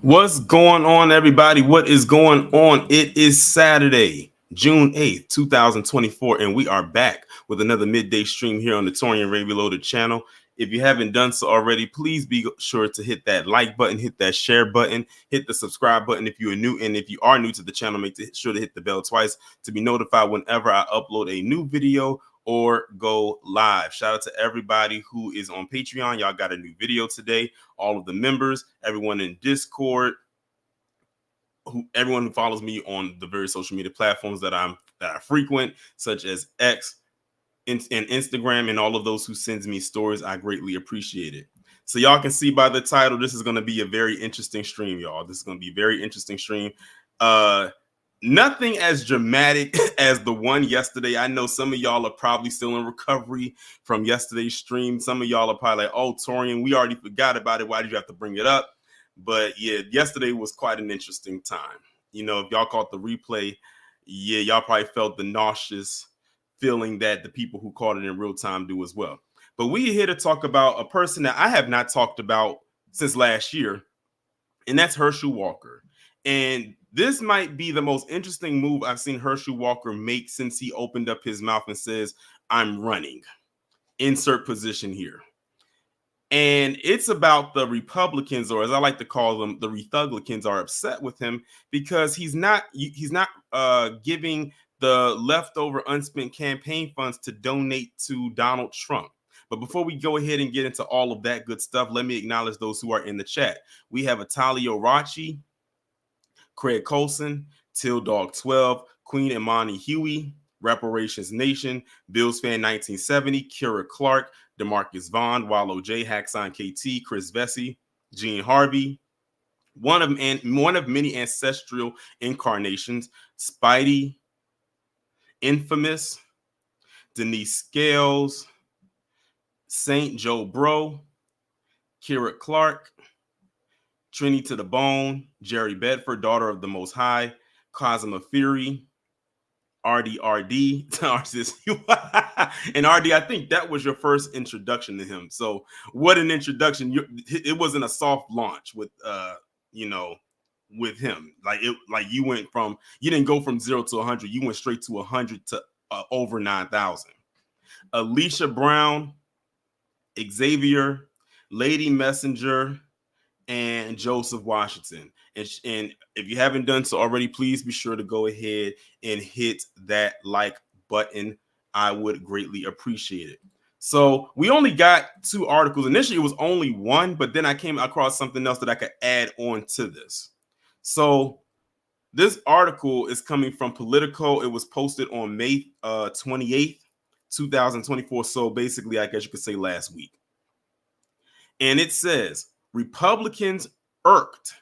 What's going on, everybody? What is going on? It is Saturday, June 8th, 2024, and we are back with another midday stream here on the Torian Ray Reloaded channel. If you haven't done so already, please be sure to hit that like button, hit that share button, hit the subscribe button if you are new. And if you are new to the channel, make sure to hit the bell twice to be notified whenever I upload a new video or go live. Shout out to everybody who is on Patreon. Y'all got a new video today. All of the members, everyone in Discord, everyone who follows me on the various social media platforms that I frequent, such as X and Instagram, and all of those who sends me stories. I greatly appreciate it. So y'all can see by the title, this is going to be a very interesting stream, y'all. This is going to be a very interesting stream. Nothing as dramatic as the one yesterday. I know some of y'all are probably still in recovery from yesterday's stream. Some of y'all are probably like, oh, Torian, we already forgot about it. Why did you have to bring it up? But yeah, yesterday was quite an interesting time. You know, if y'all caught the replay, yeah, y'all probably felt the nauseous feeling that the people who caught it in real time do as well. But we're here to talk about a person that I have not talked about since last year, and that's Herschel Walker. And this might be the most interesting move I've seen Herschel Walker make since he opened up his mouth and says, I'm running. Insert position here. And it's about the Republicans, or as I like to call them, the Rethuglicans, are upset with him because he's not giving the leftover unspent campaign funds to donate to Donald Trump. But before we go ahead and get into all of that good stuff, let me acknowledge those who are in the chat. We have Atalio Rachi, Craig Colson, Till Dog 12, Queen Imani Huey, Reparations Nation, Bills Fan 1970, Kira Clark, Demarcus Vaughn, Wallow J, Haxon KT, Chris Vesey, Gene Harvey, one of many ancestral incarnations, Spidey, Infamous, Denise Scales, Saint Joe Bro, Kira Clark, Trini to the Bone, Jerry Bedford, Daughter of the Most High, Cosma Fury, RDRD, and RD, I think that was your first introduction to him. So what an introduction. It wasn't a soft launch with with him. You didn't go from 0 to 100. You went straight to 100 to over 9,000. Alicia Brown, Xavier, Lady Messenger, and Joseph Washington. And if you haven't done so already, please be sure to go ahead and hit that like button. I would greatly appreciate it. So we only got 2 articles. Initially, it was only one, but then I came across something else that I could add on to this. So this article is coming from Politico. It was posted on May 28th, 2024. So basically, I guess you could say last week. And it says, Republicans irked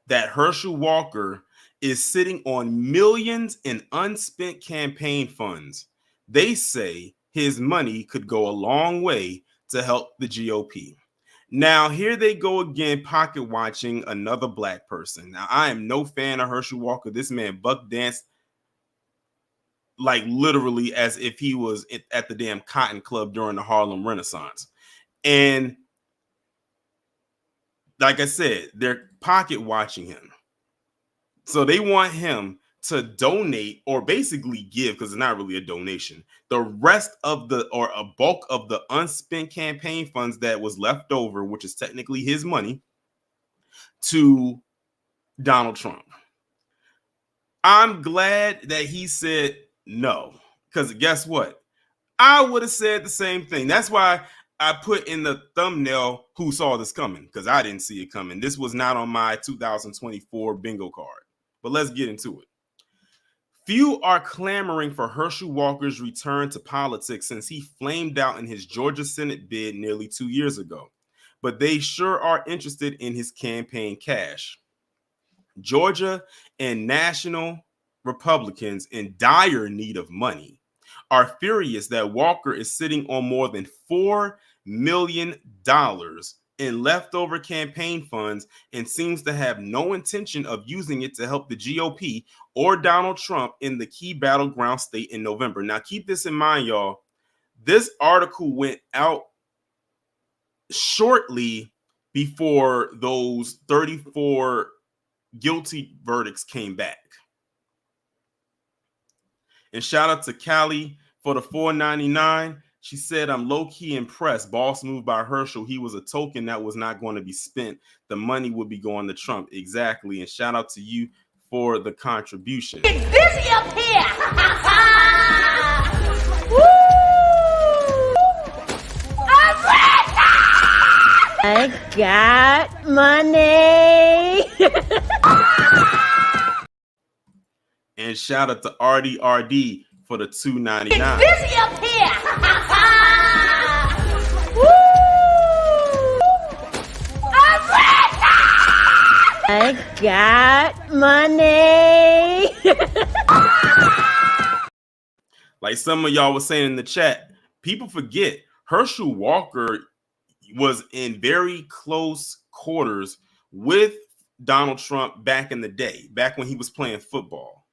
that Herschel Walker is sitting on millions in unspent campaign funds. They say his money could go a long way to help the GOP. Now, here they go again, pocket watching another black person. Now, I am no fan of Herschel Walker. This man buck danced like literally as if he was at the damn Cotton Club during the Harlem Renaissance. And like I said, they're pocket watching him. So they want him to donate, or basically give, because it's not really a donation, the rest of or a bulk of the unspent campaign funds that was left over, which is technically his money, to Donald Trump. I'm glad that he said no, because guess what? I would have said the same thing. That's why I put in the thumbnail who saw this coming, because I didn't see it coming. This was not on my 2024 bingo card. But let's get into it. Few are clamoring for Herschel Walker's return to politics since he flamed out in his Georgia Senate bid nearly 2 years ago. But they sure are interested in his campaign cash. Georgia and national Republicans in dire need of money are furious that Walker is sitting on more than $4 million in leftover campaign funds and seems to have no intention of using it to help the GOP or Donald Trump in the key battleground state in November. Now, keep this in mind, y'all. This article went out shortly before those 34 guilty verdicts came back. And shout out to Callie for the $4.99. She said, I'm low-key impressed. Boss move by Herschel. He was a token that was not going to be spent. The money would be going to Trump. Exactly. And shout out to you for the contribution. It's busy up here. Woo! I got money. And shout out to RDRD for the $2.99. It's busy up here. Woo! I got money. Like some of y'all was saying in the chat, people forget Herschel Walker was in very close quarters with Donald Trump back in the day, back when he was playing football.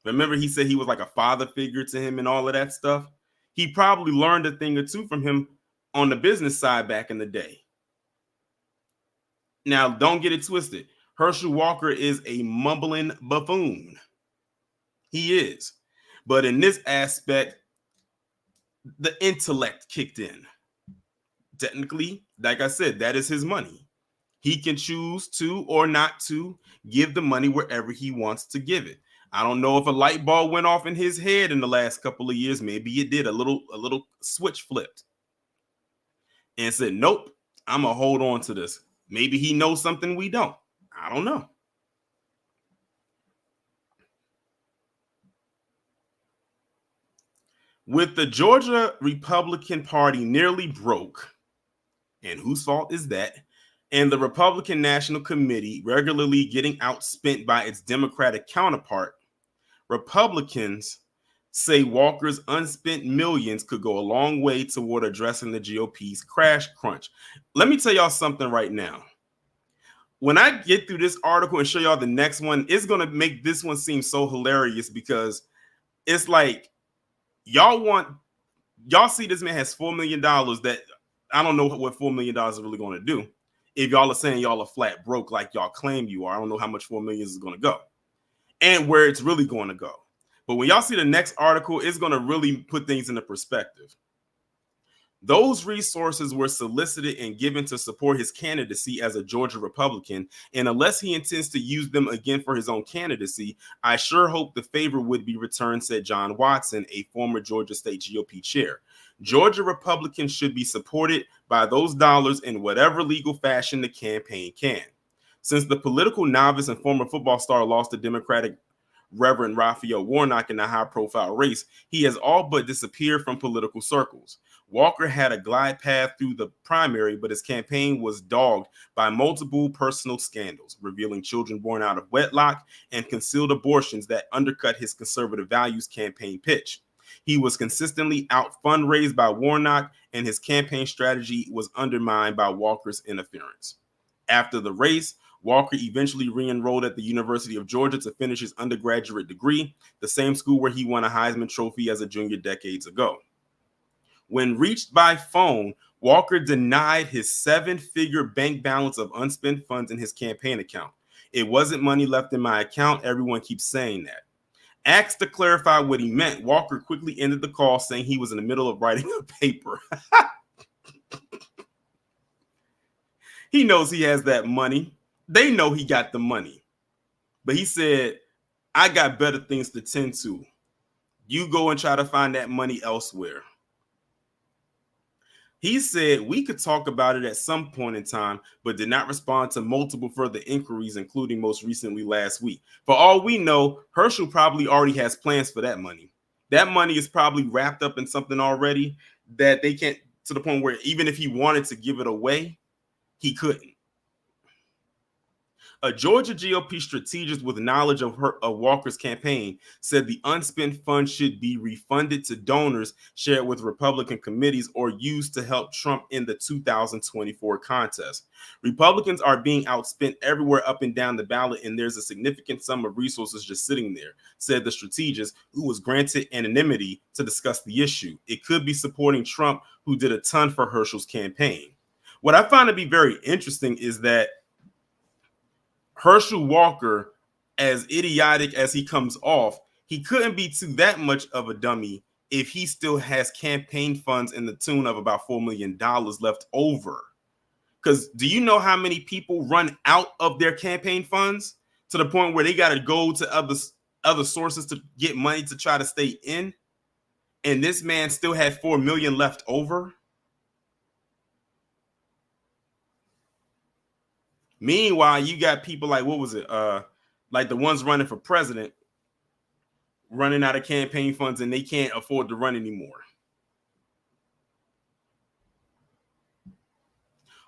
Remember, he said he was like a father figure to him and all of that stuff. He probably learned a thing or two from him on the business side back in the day. Now, don't get it twisted. Herschel Walker is a mumbling buffoon. He is. But in this aspect, the intellect kicked in. Technically, like I said, that is his money. He can choose to or not to give the money wherever he wants to give it. I don't know if a light bulb went off in his head in the last couple of years. Maybe it did. A little switch flipped and said, nope, I'm going to hold on to this. Maybe he knows something we don't. I don't know. With the Georgia Republican Party nearly broke, and whose fault is that? And the Republican National Committee regularly getting outspent by its Democratic counterpart, Republicans say Walker's unspent millions could go a long way toward addressing the GOP's crash crunch. Let me tell y'all something right now. When I get through this article and show y'all the next one, it's going to make this one seem so hilarious because it's like y'all see this man has $4 million that I don't know what $4 million is really going to do. If y'all are saying y'all are flat broke like y'all claim you are, I don't know how much $4 million is going to go and where it's really going to go. But when y'all see the next article, it's going to really put things into perspective. Those resources were solicited and given to support his candidacy as a Georgia Republican. And unless he intends to use them again for his own candidacy, I sure hope the favor would be returned, said John Watson, a former Georgia State GOP chair. Georgia Republicans should be supported by those dollars in whatever legal fashion the campaign can. Since the political novice and former football star lost to Democratic Reverend Raphael Warnock in a high-profile race, he has all but disappeared from political circles. Walker had a glide path through the primary, but his campaign was dogged by multiple personal scandals, revealing children born out of wedlock and concealed abortions that undercut his conservative values campaign pitch. He was consistently out fundraised by Warnock, and his campaign strategy was undermined by Walker's interference. After the race, Walker eventually re-enrolled at the University of Georgia to finish his undergraduate degree, the same school where he won a Heisman Trophy as a junior decades ago. When reached by phone, Walker denied his 7-figure bank balance of unspent funds in his campaign account. It wasn't money left in my account. Everyone keeps saying that. Asked to clarify what he meant, Walker quickly ended the call, saying he was in the middle of writing a paper. He knows he has that money. They know he got the money. But he said, I got better things to tend to. You go and try to find that money elsewhere. He said we could talk about it at some point in time, but did not respond to multiple further inquiries, including most recently last week. For all we know, Herschel probably already has plans for that money. That money is probably wrapped up in something already that they can't, to the point where even if he wanted to give it away, he couldn't. A Georgia GOP strategist with knowledge of Walker's campaign said the unspent funds should be refunded to donors, shared with Republican committees, or used to help Trump in the 2024 contest. Republicans are being outspent everywhere up and down the ballot, and there's a significant sum of resources just sitting there, said the strategist, who was granted anonymity to discuss the issue. It could be supporting Trump, who did a ton for Herschel's campaign. What I find to be very interesting is that Herschel Walker, as idiotic as he comes off, he couldn't be too that much of a dummy if he still has campaign funds in the tune of about $4 million left over. Because do you know how many people run out of their campaign funds to the point where they got to go to other sources to get money to try to stay in? And this man still had 4 million left over. Meanwhile, you got people like, what was it? Like the ones running for president running out of campaign funds and they can't afford to run anymore.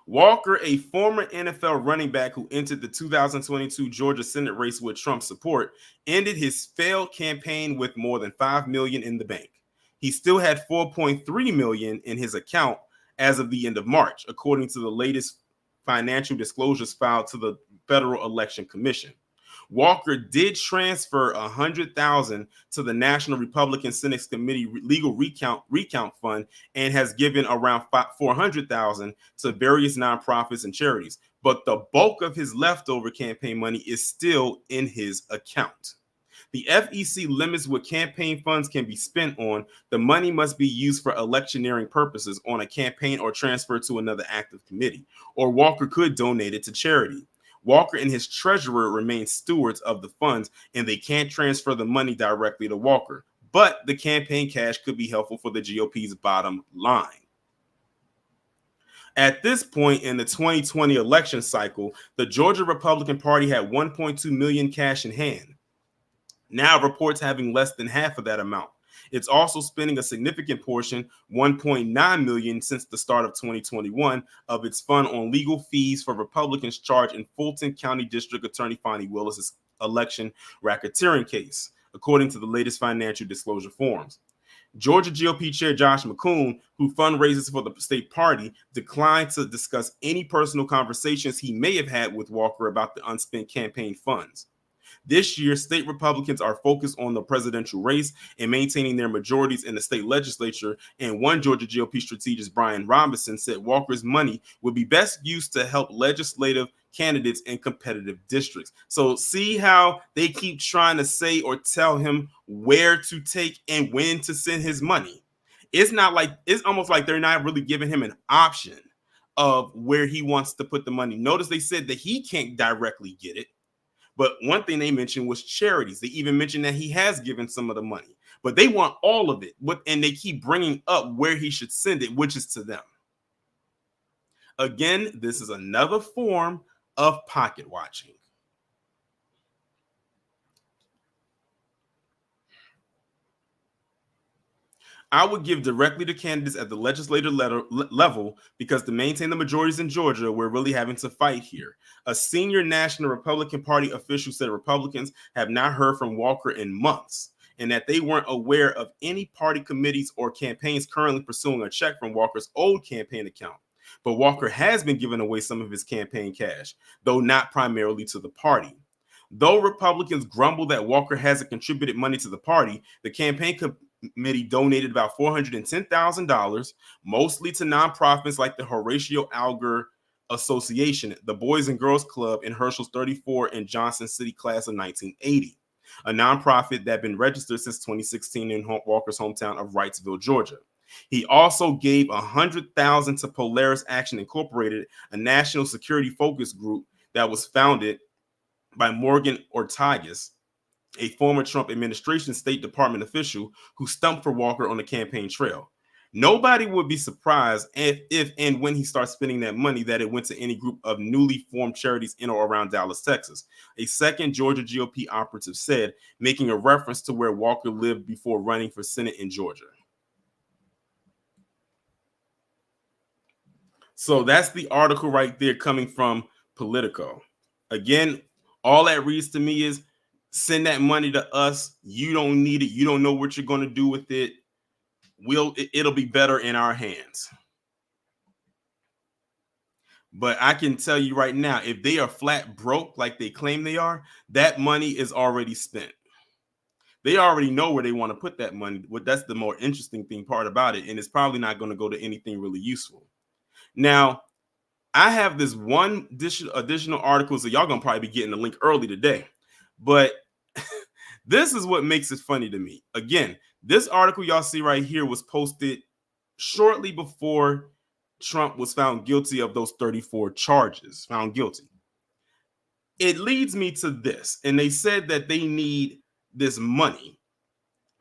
Walker, a former NFL running back who entered the 2022 Georgia Senate race with Trump support, ended his failed campaign with more than $5 million in the bank. He still had $4.3 million in his account as of the end of March, according to the latest financial disclosures filed to the Federal Election Commission. Walker did transfer $100,000 to the National Republican Senate Committee Legal Recount Fund and has given around $400,000 to various nonprofits and charities. But the bulk of his leftover campaign money is still in his account. The FEC limits what campaign funds can be spent on. The money must be used for electioneering purposes on a campaign or transferred to another active committee, or Walker could donate it to charity. Walker and his treasurer remain stewards of the funds, and they can't transfer the money directly to Walker. But the campaign cash could be helpful for the GOP's bottom line. At this point in the 2020 election cycle, the Georgia Republican Party had 1.2 million cash in hand. Now reports having less than half of that amount. It's also spending a significant portion, 1.9 million since the start of 2021, of its fund on legal fees for Republicans charged in Fulton County District Attorney Fonnie Willis's election racketeering case, according to the latest financial disclosure forms. Georgia GOP Chair Josh McCoon, who fundraises for the state party, declined to discuss any personal conversations he may have had with Walker about the unspent campaign funds. This year, state Republicans are focused on the presidential race and maintaining their majorities in the state legislature. And one Georgia GOP strategist, Brian Robinson, said Walker's money would be best used to help legislative candidates in competitive districts. So see how they keep trying to say or tell him where to take and when to send his money. It's almost like they're not really giving him an option of where he wants to put the money. Notice they said that he can't directly get it. But one thing they mentioned was charities. They even mentioned that he has given some of the money, but they want all of it. And they keep bringing up where he should send it, which is to them. Again, this is another form of pocket watching. I would give directly to candidates at the legislative level because to maintain the majorities in Georgia, we're really having to fight here. A senior National Republican Party official said Republicans have not heard from Walker in months and that they weren't aware of any party committees or campaigns currently pursuing a check from Walker's old campaign account. But Walker has been giving away some of his campaign cash, though not primarily to the party. Though Republicans grumble that Walker hasn't contributed money to the party, the campaign committee donated about $410,000, mostly to nonprofits like the Horatio Alger Association, the Boys and Girls Club in Herschel's 34 and Johnson City class of 1980, a nonprofit that had been registered since 2016 in Walker's hometown of Wrightsville, Georgia. He also gave $100,000 to Polaris Action Incorporated, a national security focus group that was founded by Morgan Ortagus, a former Trump administration State Department official who stumped for Walker on the campaign trail. Nobody would be surprised if and when he starts spending that money that it went to any group of newly formed charities in or around Dallas, Texas. A second Georgia GOP operative said, making a reference to where Walker lived before running for Senate in Georgia. So that's the article right there coming from Politico. Again, all that reads to me is send that money to us. You don't need it. You don't know what you're going to do with it. It'll be better in our hands. But I can tell you right now, if they are flat broke like they claim they are, that money is already spent. They already know where they want to put that money. That's the more interesting part about it. And it's probably not going to go to anything really useful. Now, I have this one additional article, so y'all gonna probably be getting the link early today. But this is what makes it funny to me. Again, this article y'all see right here was posted shortly before Trump was found guilty of those 34 charges, found guilty. It leads me to this, and they said that they need this money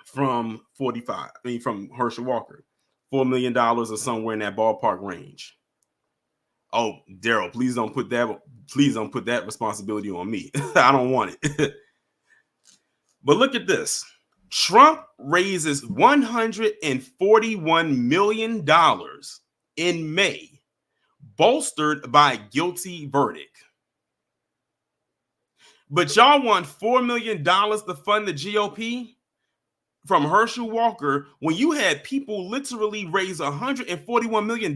from from Herschel Walker, $4 million or somewhere in that ballpark range. Oh, Daryl, please don't put that responsibility on me. I don't want it. But look at this. Trump raises $141 million in May, bolstered by a guilty verdict. But y'all want $4 million to fund the GOP from Herschel Walker when you had people literally raise $141 million?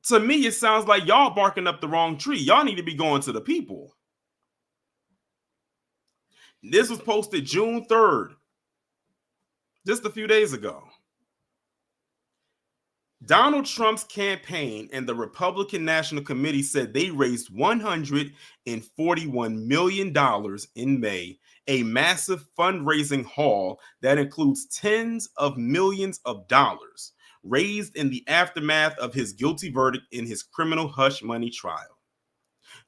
To me, it sounds like y'all barking up the wrong tree. Y'all need to be going to the people. This was posted June 3rd, just a few days ago. Donald Trump's campaign and the Republican National Committee said they raised $141 million in May, a massive fundraising haul that includes tens of millions of dollars raised in the aftermath of his guilty verdict in his criminal hush money trial.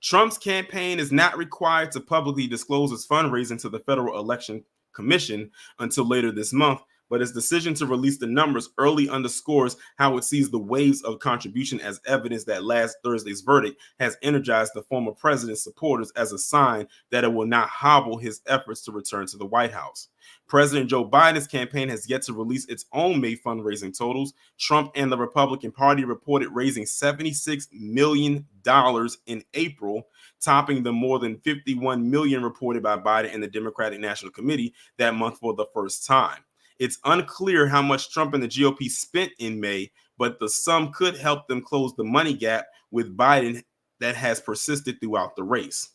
Trump's campaign is not required to publicly disclose its fundraising to the Federal Election Commission until later this month, but its decision to release the numbers early underscores how it sees the waves of contribution as evidence that last Thursday's verdict has energized the former president's supporters as a sign that it will not hobble his efforts to return to the White House. President Joe Biden's campaign has yet to release its own May fundraising totals. Trump and the Republican Party reported raising $76 million in April, topping the more than $51 million reported by Biden and the Democratic National Committee that month for the first time. It's unclear how much Trump and the GOP spent in May, but the sum could help them close the money gap with Biden that has persisted throughout the race.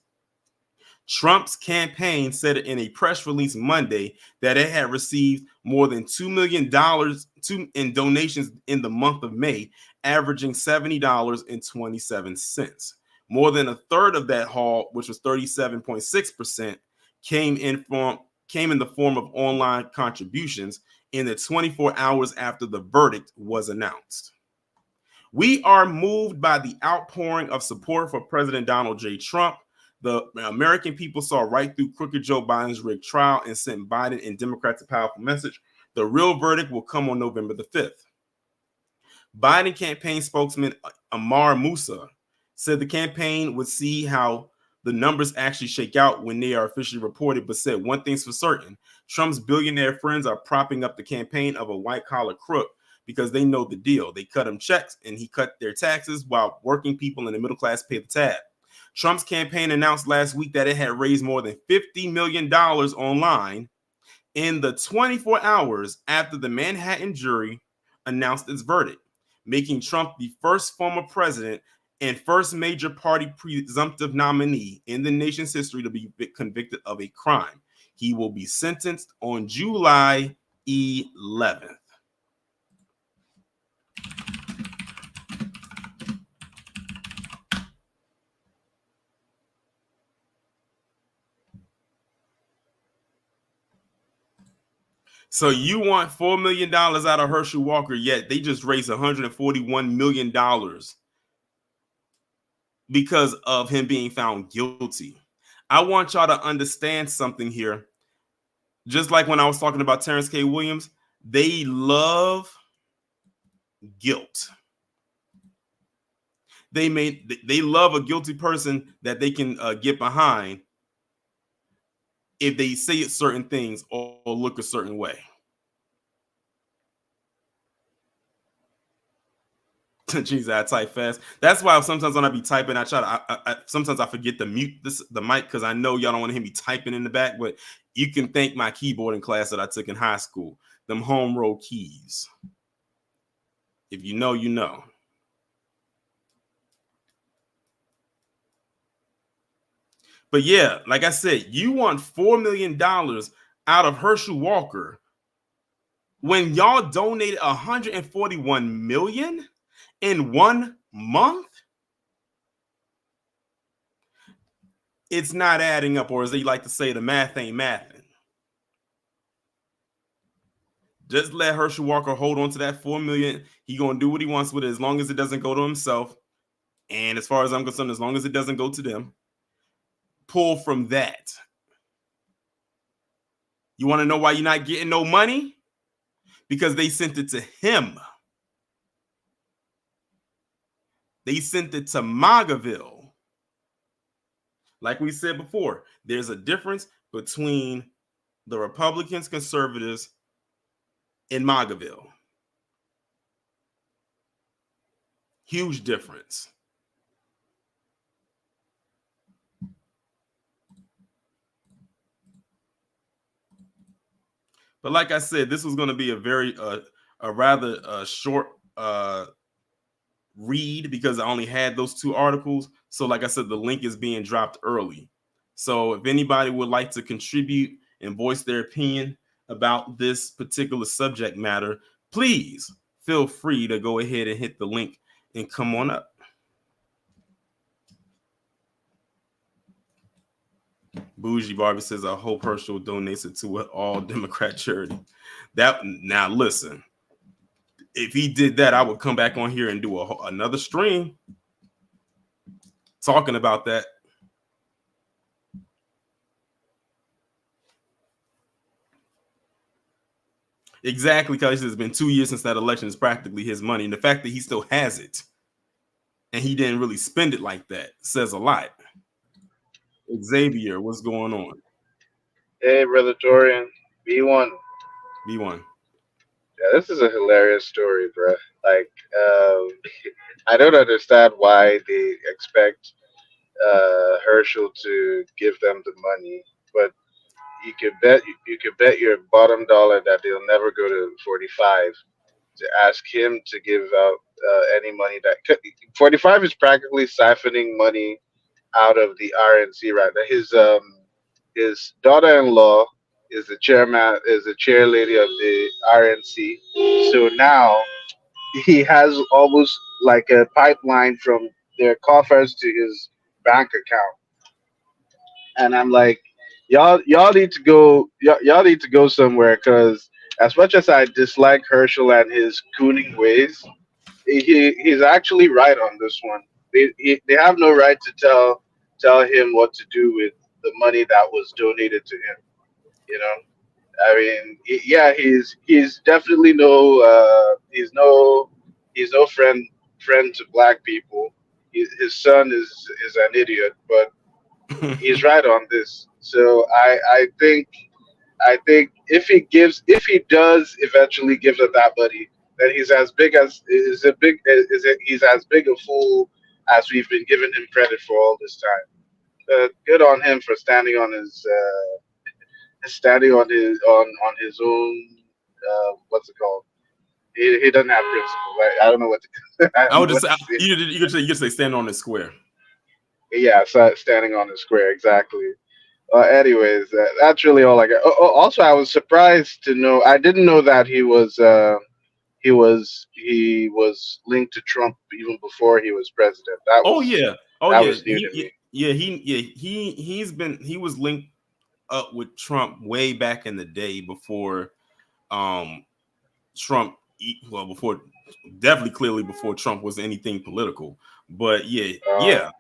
Trump's campaign said in a press release Monday that it had received more than $2 million in donations in the month of May, averaging $70.27. More than a third of that haul, which was 37.6%, came in the form of online contributions in the 24 hours after the verdict was announced. We are moved by the outpouring of support for President Donald J. Trump. The American people saw right through crooked Joe Biden's rigged trial and sent Biden and Democrats a powerful message. The real verdict will come on November the 5th. Biden campaign spokesman Amar Musa said the campaign would see how the numbers actually shake out when they are officially reported, but said one thing's for certain: Trump's billionaire friends are propping up the campaign of a white-collar crook because they know the deal. They cut him checks and he cut their taxes while working people in the middle class pay the tab. Trump's campaign announced last week that it had raised more than $50 million online in the 24 hours after the Manhattan jury announced its verdict, making Trump the first former president and first major party presumptive nominee in the nation's history to be convicted of a crime. He will be sentenced on July 11th. So you want $4 million out of Herschel Walker, yet they just raised $141 million because of him being found guilty. I want y'all to understand something here. Just like when I was talking about Terrence K. Williams, they love guilt. They love a guilty person that they can get behind if they say certain things or look a certain way. Jeez, I type fast. That's why sometimes when I be typing, I try to. Sometimes I forget to mute the mic because I know y'all don't want to hear me typing in the back. But you can thank my keyboarding class that I took in high school. Them home row keys. If you know, you know. But yeah, like I said, you want $4 million out of Herschel Walker when y'all donated $141 million. in 1 month, it's not adding up, or as they like to say, the math ain't mathing. Just let Herschel Walker hold on to that $4 million. He gonna do what he wants with it as long as it doesn't go to himself. And as far as I'm concerned, as long as it doesn't go to them, pull from that. You want to know why you're not getting no money? Because they sent it to him. They sent it to Magaville. Like we said before, there's a difference between the Republicans, conservatives, and Magaville. Huge difference. But like I said, this was going to be a rather short read because I only had those 2 articles. So like I said, the link is being dropped early. So if anybody would like to contribute and voice their opinion about this particular subject matter, please feel free to go ahead and hit the link and come on up. Bougie Barbie says, I hope Herschel donates it to an all Democrat charity. Now listen, if he did that, I would come back on here and do another stream talking about that. Exactly, because it's been 2 years since that election. Is practically his money, and the fact that he still has it and he didn't really spend it like that says a lot. Xavier, what's going on? Hey, Brother Torian, B1. B1. Yeah, this is a hilarious story, bro. Like, I don't understand why they expect Herschel to give them the money, but you could bet your bottom dollar that they'll never go to 45 to ask him to give out any money. That 45 is practically siphoning money out of the RNC right now. His daughter-in-law is the chair lady of the RNC. So now he has almost like a pipeline from their coffers to his bank account. And I'm like, y'all need to go, y'all need to go somewhere, because as much as I dislike Herschel and his cooning ways, he's actually right on this one. They have no right to tell him what to do with the money that was donated to him. You know, I mean, yeah, he's definitely he's no friend to black people. His son is an idiot, but he's right on this. So I think if he does eventually give them that money, then he's as big a fool as we've been giving him credit for all this time. Good on him for standing on his own. What's it called? He doesn't have principle. Right? I don't know what to. I I don't would know just what say to say. you could say stand on the square. Yeah, so standing on the square exactly. Anyways, that's really all I got. Also, I was surprised to know. I didn't know that he was linked to Trump even before he was president. That Oh was yeah. Oh that yeah. was new to me. He was linked up with Trump way back in the day before Trump before definitely clearly before Trump was anything political. But yeah.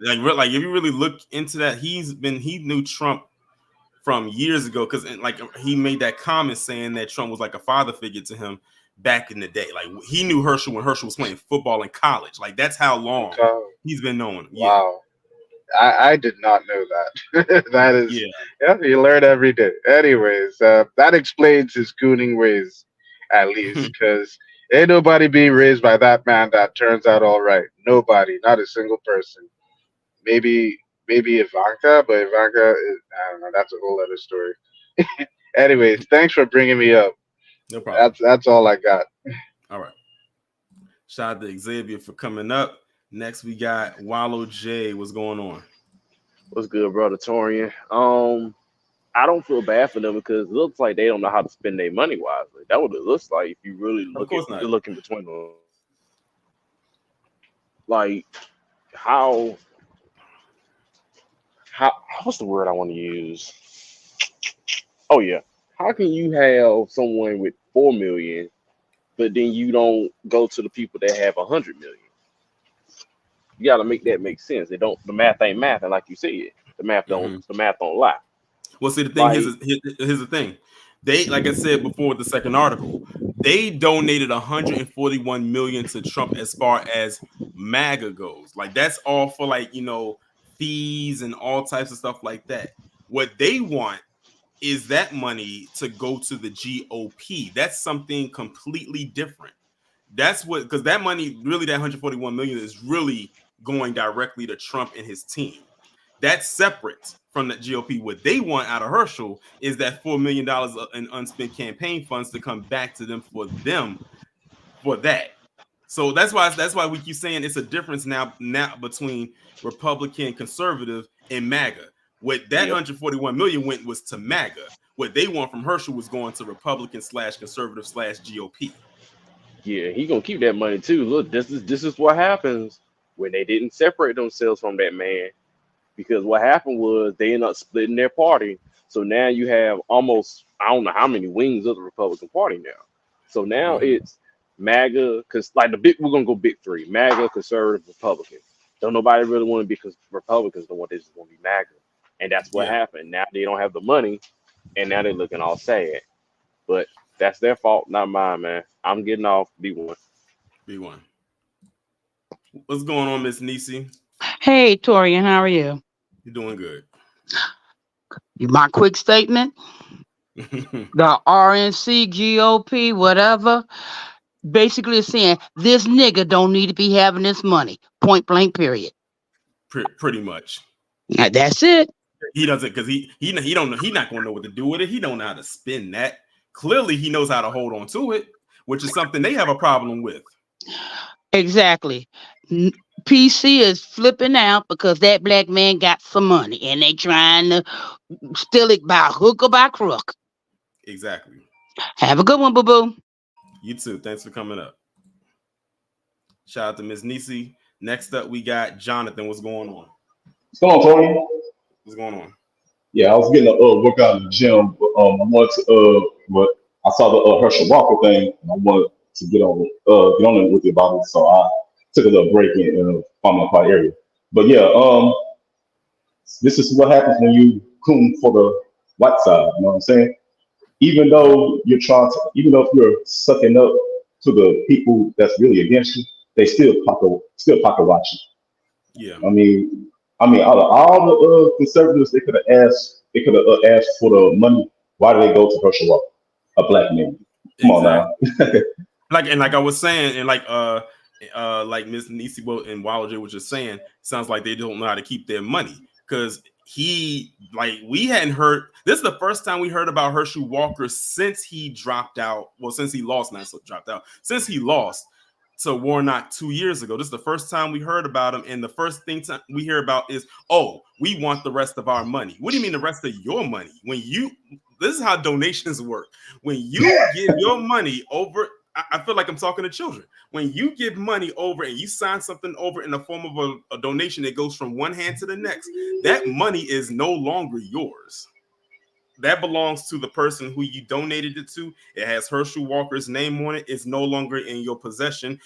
Like if you really look into that, he knew Trump from years ago because like he made that comment saying that Trump was like a father figure to him back in the day. Like he knew Herschel when Herschel was playing football in college. Like that's how long Okay. he's been known. Yeah. Wow. I did not know that. That is, Yeah. yeah, you learn every day. Anyways, that explains his gooning ways, at least, because ain't nobody being raised by that man that turns out all right. Nobody, not a single person. Maybe Ivanka, but Ivanka, I don't know. That's a whole other story. Anyways, thanks for bringing me up. No problem. That's all I got. All right. Shout out to Xavier for coming up. Next, we got Wallow J. What's going on? What's good, brother Torian? I don't feel bad for them because it looks like they don't know how to spend their money wisely. That's what it looks like if you really Of course not. looking between them. like how what's the word I want to use? Oh yeah, how can you have someone with 4 million, but then you don't go to the people that have 100 million? You got to make that make sense. It don't. The math ain't math, and like you said, the math don't. Mhm. The math don't lie. Well, see, the thing Like here's the thing. They, like I said before, the second article, they donated 141 million to Trump as far as MAGA goes. Like that's all for like fees and all types of stuff like that. What they want is that money to go to the GOP. That's something completely different. That's what, because that money, really, that 141 million is really going directly to Trump and his team. That's separate from the GOP. What they want out of Herschel is that $4 million in unspent campaign funds to come back to them for that. So that's why we keep saying it's a difference now between Republican, conservative, and MAGA. What that 141 million went was to MAGA. What they want from Herschel was going to Republican / conservative / GOP. yeah, he gonna keep that money too. Look, this is what happens when they didn't separate themselves from that man. Because what happened was they ended up splitting their party. So now you have almost, I don't know how many wings of the Republican Party now. So now it's MAGA, because like we're gonna go big three: MAGA, conservative, Republican. Don't nobody really want to be Republicans. Don't want, they just want to be MAGA, and that's what happened. Now they don't have the money, and now they're looking all sad. But that's their fault, not mine, man. I'm getting off. B1. B1. What's going on, Miss Nisi? Hey, Torian, how are you? You're doing good. My quick statement: the RNC, GOP, whatever, basically is saying this nigga don't need to be having this money. Point blank. Period. Pretty much. That's it. He doesn't, because he don't know. He's not gonna know what to do with it. He don't know how to spin that. Clearly, he knows how to hold on to it, which is something they have a problem with. Exactly. PC is flipping out because that black man got some money and they trying to steal it by hook or by crook. Exactly. Have a good one, boo-boo. You too. Thanks for coming up. Shout out to Miss Nisi. Next up, we got Jonathan. What's going on? What's going on, Tony? What's going on? Yeah, I was getting a workout in the gym, but I wanted to, but I saw the Herschel Walker thing, and I wanted to get on it with you about it, so I took a little break in found my quiet area. But yeah, this is what happens when you coon for the white side. You know what I'm saying? Even though if you're sucking up to the people that's really against you, they still pocket watch you. Yeah. I mean, out of all the conservatives, they could have asked for the money. Why do they go to Herschel Walker, a black man? Come on now. like I was saying, and like Miss Nisi and Wilder was just saying, sounds like they don't know how to keep their money, because we hadn't heard. This is the first time we heard about Herschel Walker since he dropped out. Well, since he lost, since he lost to Warnock 2 years ago. This is the first time we heard about him, and the first thing we hear about is, oh, we want the rest of our money. What do you mean the rest of your money? This is how donations work. When you give your money over, I feel like I'm talking to children. When you give money over and you sign something over in the form of a donation that goes from one hand to the next, that money is no longer yours. That belongs to the person who you donated it to. It has Herschel Walker's name on it. It's no longer in your possession.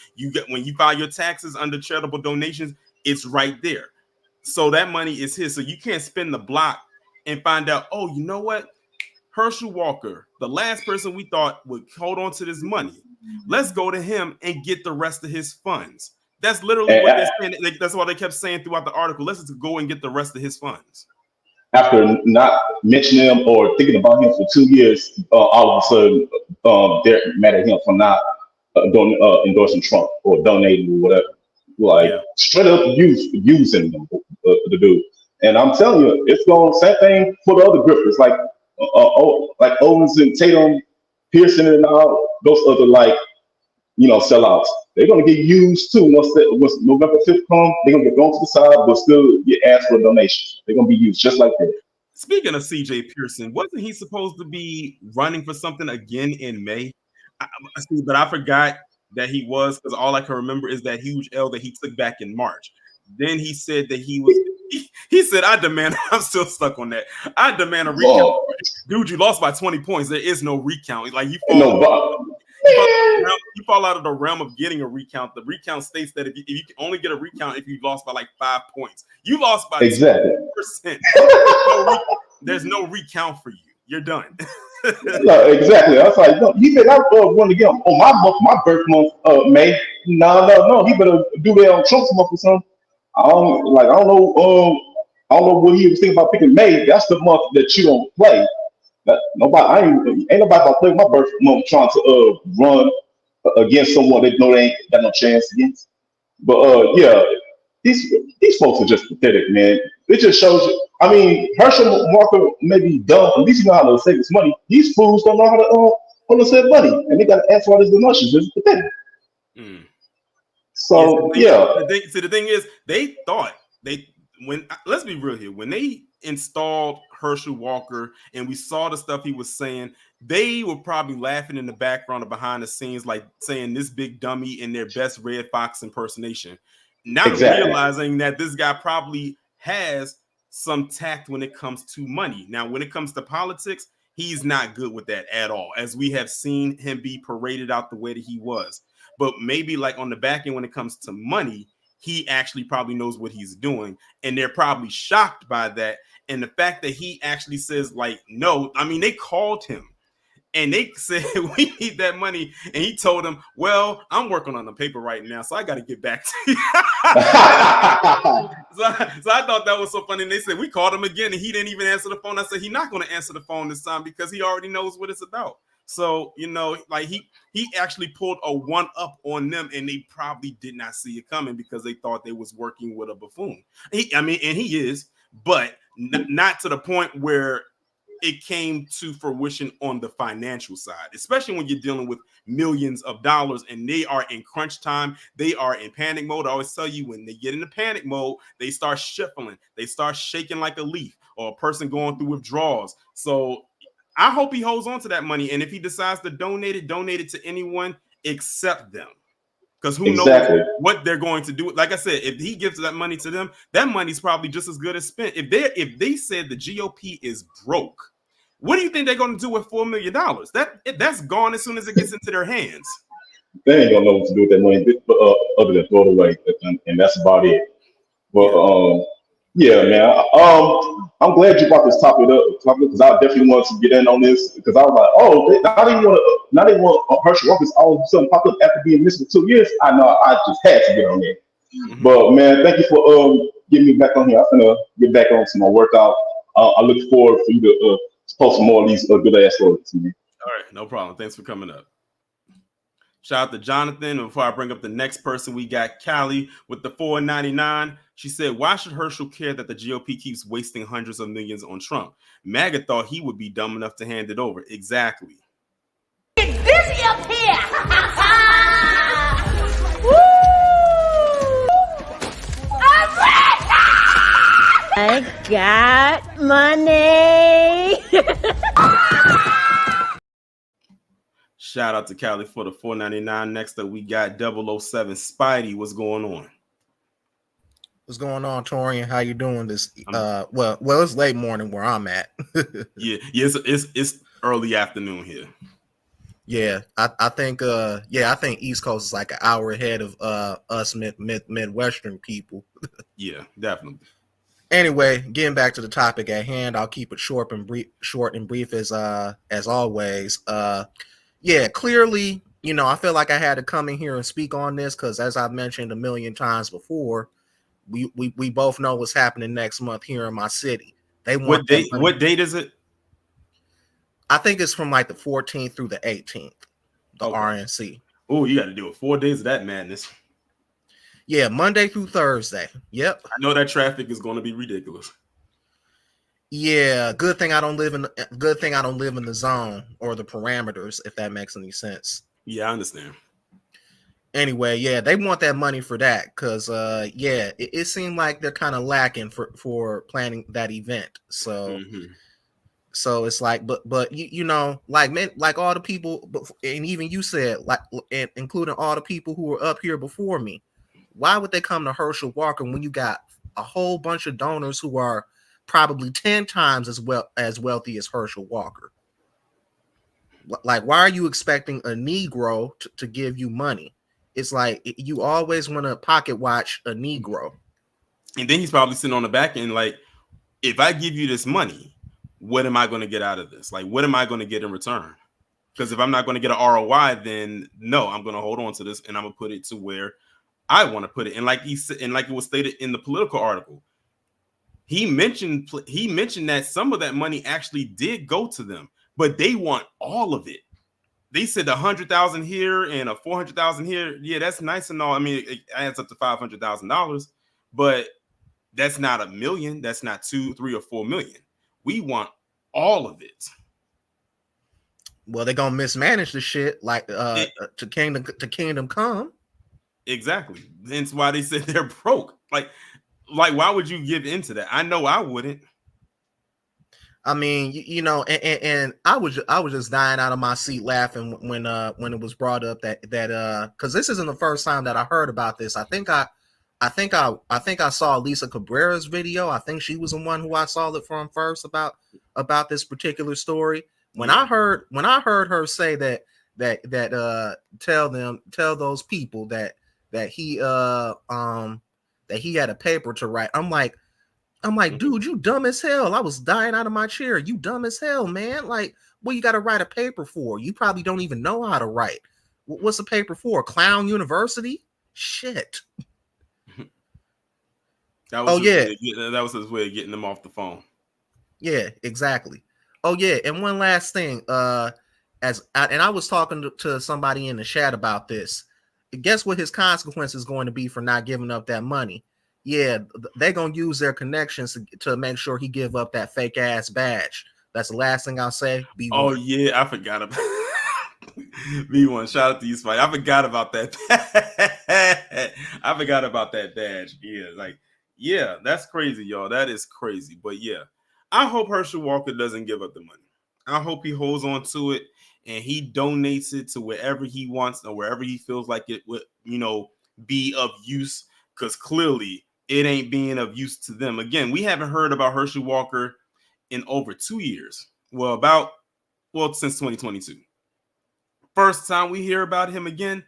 When you file your taxes under charitable donations, it's right there. So that money is his. So you can't spin the block and find out, oh, you know what? Herschel Walker, the last person we thought would hold on to this money. Let's go to him and get the rest of his funds. That's literally what they're saying. That's what they kept saying throughout the article. Let's just go and get the rest of his funds. After not mentioning him or thinking about him for 2 years, all of a sudden they're mad at him for not endorsing Trump or donating or whatever. Straight up using him, the dude. And I'm telling you, it's going same thing for the other grifters like Owens and Tatum, Pearson, and all those other sellouts. They're gonna get used too. Once November 5th comes, they're gonna get thrown to the side, but still get asked for a donation. They're gonna be used just like that. Speaking of CJ Pearson, wasn't he supposed to be running for something again in May? But I forgot that he was, because all I can remember is that huge L that he took back in March. Then he said that he said, I demand, I'm still stuck on that. I demand a recount. Oh, Dude, you lost by 20 points. There is no recount. Like you no, fall out of the realm of getting a recount. The recount states that if you can only get a recount if you lost by like 5 points. You lost by exactly. 2%. There's no recount for you. You're done. No, exactly. I was like, no, he said I want to get on my birth month, May. No. He better do that on Trump's month or something. I don't know. I don't know what he was thinking about picking May. That's the month that you don't play. Ain't nobody about to play my birth month trying to run against someone they know they ain't got no chance against. But yeah, these folks are just pathetic, man. It just shows you. I mean, Herschel Walker may be dumb, at least he know how to save his money. These fools don't know how to save money, and they got to ask for all these donations. It's pathetic. Mm. So the thing is, they thought let's be real here. When they installed Herschel Walker and we saw the stuff he was saying, they were probably laughing in the background or behind the scenes, like saying this big dummy in their best Red Fox impersonation, not realizing that this guy probably has some tact when it comes to money. Now, when it comes to politics, he's not good with that at all, as we have seen him be paraded out the way that he was. But maybe like on the back end, when it comes to money, he actually probably knows what he's doing, and they're probably shocked by that. And the fact that he actually says, like, no, I mean, they called him and they said, we need that money. And he told them, well, I'm working on the paper right now, so I got to get back to you. so I thought that was so funny. And they said, we called him again and he didn't even answer the phone. I said, he's not going to answer the phone this time because he already knows what it's about. So, like he actually pulled a one up on them, and they probably did not see it coming because they thought they was working with a buffoon. And he is, but not to the point where it came to fruition on the financial side, especially when you're dealing with millions of dollars and they are in crunch time. They are in panic mode. I always tell you, when they get into panic mode, they start shuffling. They start shaking like a leaf, or a person going through withdrawals. So I hope he holds on to that money. And if he decides to donate it to anyone except them. Because who knows what they're going to do. Like I said, if he gives that money to them, that money's probably just as good as spent. If they said the GOP is broke, what do you think they're going to do with $4 million? That's gone as soon as it gets into their hands. They ain't gonna know what to do with that money, other than throw it away, and that's about it. But yeah, man. I'm glad you brought this topic up because I definitely wanted to get in on this because I was like, oh, now they want Herschel Walker all of a sudden pop up after being missing for 2 years. I know, I just had to get on there. Mm-hmm. But man, thank you for getting me back on here. I'm gonna get back on to my workout. I look forward for you to post some more of these good ass stories to me. All right, no problem. Thanks for coming up. Shout out to Jonathan. And before I bring up the next person, we got Callie with the $4.99. She said, why should Herschel care that the GOP keeps wasting hundreds of millions on Trump? MAGA thought he would be dumb enough to hand it over. Exactly. It's busy up here. I got money. Shout out to Callie for the $4.99. Next up, we got 007 Spidey. What's going on? What's going on, Torian? How you doing this? Well, it's late morning where I'm at. yeah, it's early afternoon here. Yeah, I think I think East Coast is like an hour ahead of us Midwestern people. Yeah, definitely. Anyway, getting back to the topic at hand, I'll keep it short and brief as always. Yeah, clearly, I feel like I had to come in here and speak on this because, as I've mentioned a million times before, we both know what's happening next month here in my city. They want what date is it? I think it's from like the 14th through the 18th. The RNC. Oh, you got to do it 4 days of that madness. Yeah, Monday through Thursday. Yep. I know that traffic is going to be ridiculous. Yeah, good thing I don't live in the zone or the parameters, if that makes any sense. Yeah, I understand. Anyway, yeah, they want that money for that because it seemed like they're kind of lacking for planning that event. So So it's like, but you know, like men, like all the people, and even you said, like, including all the people who were up here before me, why would they come to Herschel Walker when you got a whole bunch of donors who are probably 10 times as wealthy as Herschel Walker? Like, why are you expecting a Negro to give you money? It's like you always want to pocket watch a Negro. And then he's probably sitting on the back end like, if I give you this money, what am I going to get out of this? Like, what am I going to get in return? Because if I'm not going to get an ROI, then no, I'm going to hold on to this and I'm going to put it to where I want to put it. And like he said, and like it was stated in the Political article, he mentioned that some of that money actually did go to them, but they want all of it. They said 100,000 here and a 400,000 here. Yeah, that's nice and all. I mean, it adds up to $500,000, but that's not $1 million. That's not 2, 3, or 4 million. We want all of it. Well, they're gonna mismanage the shit like to kingdom come. Exactly. That's why they said they're broke. Like why would you give into that? I know I wouldn't. I mean, you know, and I was just dying out of my seat laughing when it was brought up that because this isn't the first time that I heard about this. I think I saw Lisa Cabrera's video. I think she was the one who I saw it from first about this particular story. When I heard her say that tell those people that he had a paper to write. I'm like, dude, you dumb as hell. I was dying out of my chair. You dumb as hell, man. Like, what you got to write a paper for? You probably don't even know how to write. What's a paper for? Clown University? Shit. That was his way of getting them off the phone. Yeah, exactly. Oh yeah, and one last thing. I was talking to somebody in the chat about this. Guess what his consequence is going to be for not giving up that money? Yeah, they're gonna use their connections to make sure he give up that fake ass badge. That's the last thing I'll say. B1. Oh yeah, I forgot about B1. Shout out to you, Spike. I forgot about that. I forgot about that badge. Yeah, like yeah, that's crazy, y'all. That is crazy. But yeah, I hope Herschel Walker doesn't give up the money. I hope he holds on to it and he donates it to wherever he wants or wherever he feels like it would, be of use. Because clearly it ain't being of use to them. Again, we haven't heard about Herschel Walker in over 2 years. Since 2022. First time we hear about him again,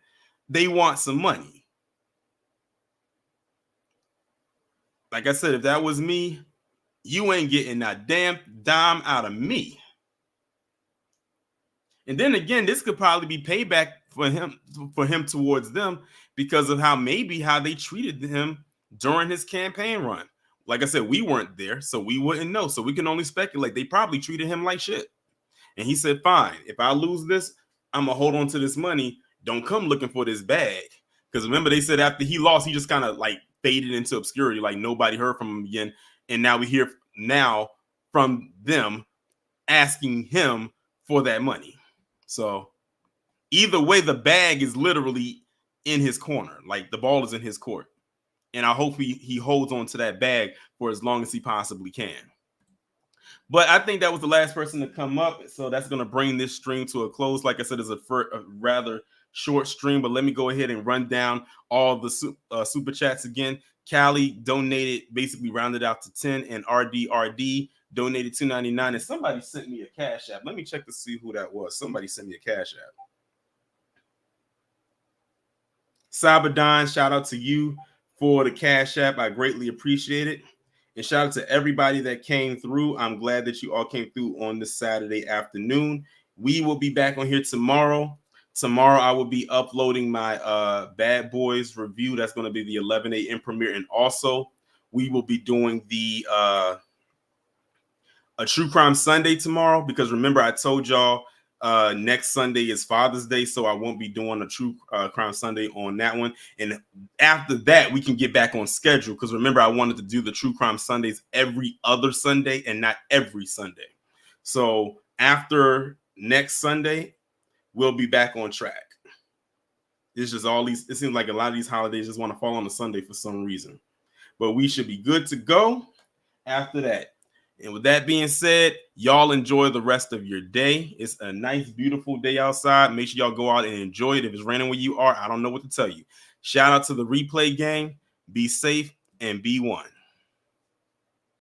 they want some money. Like I said, if that was me, you ain't getting that damn dime out of me. And then again, this could probably be payback for him towards them because of how they treated him during his campaign run. Like I said, we weren't there, so we wouldn't know. So we can only speculate. They probably treated him like shit. And he said, fine, if I lose this, I'm going to hold on to this money. Don't come looking for this bag. Because remember, they said after he lost, he just kind of like faded into obscurity. Like nobody heard from him again. And now we hear from them asking him for that money. So either way, the bag is literally in his corner. Like the ball is in his court. And I hope he holds on to that bag for as long as he possibly can. But I think that was the last person to come up. So that's going to bring this stream to a close. Like I said, it's a rather short stream. But let me go ahead and run down all the super chats again. Callie donated, basically rounded out to 10. And RDRD donated $2.99. And somebody sent me a Cash App. Let me check to see who that was. Somebody sent me a Cash App. Sabadon, shout out to you for the Cash App. I greatly appreciate it. And shout out to everybody that came through. I'm glad that you all came through on this Saturday afternoon. We will be back on here tomorrow. Tomorrow, I will be uploading my Bad Boys review. That's going to be the 11 a.m. premiere. And also, we will be doing the a True Crime Sunday tomorrow. Because remember, I told y'all next Sunday is Father's Day, so I won't be doing a True Crime Sunday on that one. And after that, we can get back on schedule because remember, I wanted to do the True Crime Sundays every other Sunday and not every Sunday. So after next Sunday, we'll be back on track. It's just it seems like a lot of these holidays just want to fall on a Sunday for some reason. But we should be good to go after that. And with that being said, y'all enjoy the rest of your day. It's a nice, beautiful day outside. Make sure y'all go out and enjoy it. If it's raining where you are, I don't know what to tell you. Shout out to the replay gang. Be safe and be one.